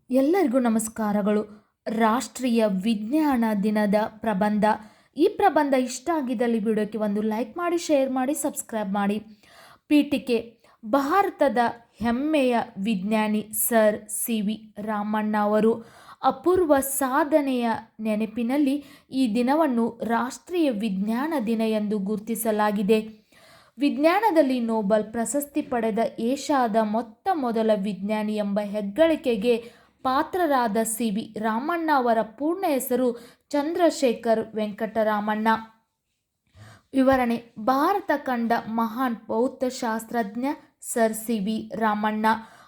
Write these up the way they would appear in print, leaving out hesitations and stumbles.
ಎಲ್ಲರಿಗೂ ನಮಸ್ಕಾರಗಳು. ರಾಷ್ಟ್ರೀಯ ವಿಜ್ಞಾನ ದಿನದ ಪ್ರಬಂಧ. ಈ ಪ್ರಬಂಧ ಇಷ್ಟ ಆಗಿದ್ದಲ್ಲಿ ವಿಡಿಯೋಕ್ಕೆ ಒಂದು ಲೈಕ್ ಮಾಡಿ, ಶೇರ್ ಮಾಡಿ, ಸಬ್ಸ್ಕ್ರೈಬ್ ಮಾಡಿ. ಪೀಠಿಕೆ: ಭಾರತದ ಹೆಮ್ಮೆಯ ವಿಜ್ಞಾನಿ ಸರ್ ಸಿ.ವಿ. ರಾಮಣ್ಣ ಅವರು ಅಪೂರ್ವ ಸಾಧನೆಯ ನೆನಪಿನಲ್ಲಿ ಈ ದಿನವನ್ನು ರಾಷ್ಟ್ರೀಯ ವಿಜ್ಞಾನ ದಿನ ಎಂದು ಗುರುತಿಸಲಾಗಿದೆ. ವಿಜ್ಞಾನದಲ್ಲಿ ನೊಬೆಲ್ ಪ್ರಶಸ್ತಿ ಪಡೆದ ಏಷ್ಯಾದ ಮೊದಲ ವಿಜ್ಞಾನಿ ಎಂಬ ಹೆಗ್ಗಳಿಕೆಗೆ ಪಾತ್ರರಾದ ಸಿ.ವಿ. ರಾಮಣ್ಣ ಅವರ ಪೂರ್ಣ ಹೆಸರು ಚಂದ್ರಶೇಖರ್ ವೆಂಕಟರಾಮಣ್ಣ. ವಿವರಣೆ: ಭಾರತ ಕಂಡ ಮಹಾನ್ ಭೌತಶಾಸ್ತ್ರಜ್ಞ ಸರ್ ಸಿ.ವಿ. ರಾಮಣ್ಣ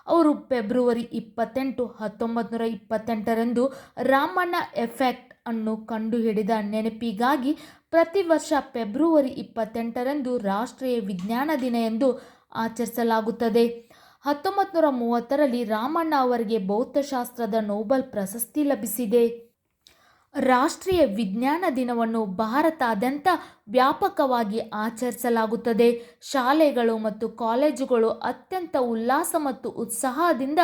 ಅವರು ಫೆಬ್ರವರಿ 28, 1928ರಂದು ರಾಮಣ್ಣ ಎಫೆಕ್ಟ್ ಅನ್ನು ಕಂಡುಹಿಡಿದ ನೆನಪಿಗಾಗಿ ಪ್ರತಿ ವರ್ಷ ಫೆಬ್ರವರಿ 28ರಂದು ರಾಷ್ಟ್ರೀಯ ವಿಜ್ಞಾನ ದಿನ ಎಂದು ಆಚರಿಸಲಾಗುತ್ತದೆ. 1930ರಲ್ಲಿ ರಾಮಣ್ಣ ಅವರಿಗೆ ಭೌತಶಾಸ್ತ್ರದ ನೊಬೆಲ್ ಪ್ರಶಸ್ತಿ ಲಭಿಸಿದೆ. ರಾಷ್ಟ್ರೀಯ ವಿಜ್ಞಾನ ದಿನವನ್ನು ಭಾರತಾದ್ಯಂತ ವ್ಯಾಪಕವಾಗಿ ಆಚರಿಸಲಾಗುತ್ತದೆ. ಶಾಲೆಗಳು ಮತ್ತು ಕಾಲೇಜುಗಳು ಅತ್ಯಂತ ಉಲ್ಲಾಸ ಮತ್ತು ಉತ್ಸಾಹದಿಂದ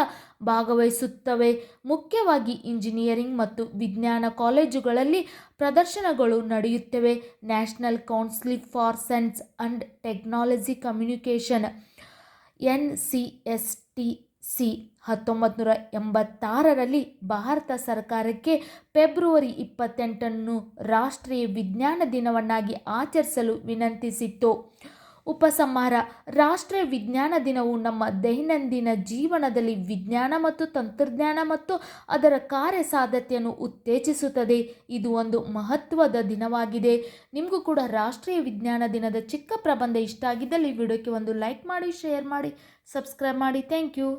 ಭಾಗವಹಿಸುತ್ತವೆ. ಮುಖ್ಯವಾಗಿ ಇಂಜಿನಿಯರಿಂಗ್ ಮತ್ತು ವಿಜ್ಞಾನ ಕಾಲೇಜುಗಳಲ್ಲಿ ಪ್ರದರ್ಶನಗಳು ನಡೆಯುತ್ತವೆ. National council for science and technology communication NCSTC 1986ರಲ್ಲಿ ಭಾರತ ಸರ್ಕಾರಕ್ಕೆ ಫೆಬ್ರವರಿ 28ನ್ನು ರಾಷ್ಟ್ರೀಯ ವಿಜ್ಞಾನ ದಿನವನ್ನಾಗಿ ಆಚರಿಸಲು ವಿನಂತಿಸಿತ್ತು. ಉಪಸಂಹಾರ: ರಾಷ್ಟ್ರೀಯ ವಿಜ್ಞಾನ ದಿನವು ನಮ್ಮ ದೈನಂದಿನ ಜೀವನದಲ್ಲಿ ವಿಜ್ಞಾನ ಮತ್ತು ತಂತ್ರಜ್ಞಾನ ಮತ್ತು ಅದರ ಕಾರ್ಯಸಾಧ್ಯತೆಯನ್ನು ಉತ್ತೇಜಿಸುತ್ತದೆ. ಇದು ಒಂದು ಮಹತ್ವದ ದಿನವಾಗಿದೆ. ನಿಮಗೂ ಕೂಡ ರಾಷ್ಟ್ರೀಯ ವಿಜ್ಞಾನ ದಿನದ ಚಿಕ್ಕ ಪ್ರಬಂಧ ಇಷ್ಟ ಆಗಿದ್ದಲ್ಲಿ ವಿಡಿಯೋಕ್ಕೆ ಒಂದು ಲೈಕ್ ಮಾಡಿ, ಶೇರ್ ಮಾಡಿ, ಸಬ್ಸ್ಕ್ರೈಬ್ ಮಾಡಿ. Thank you.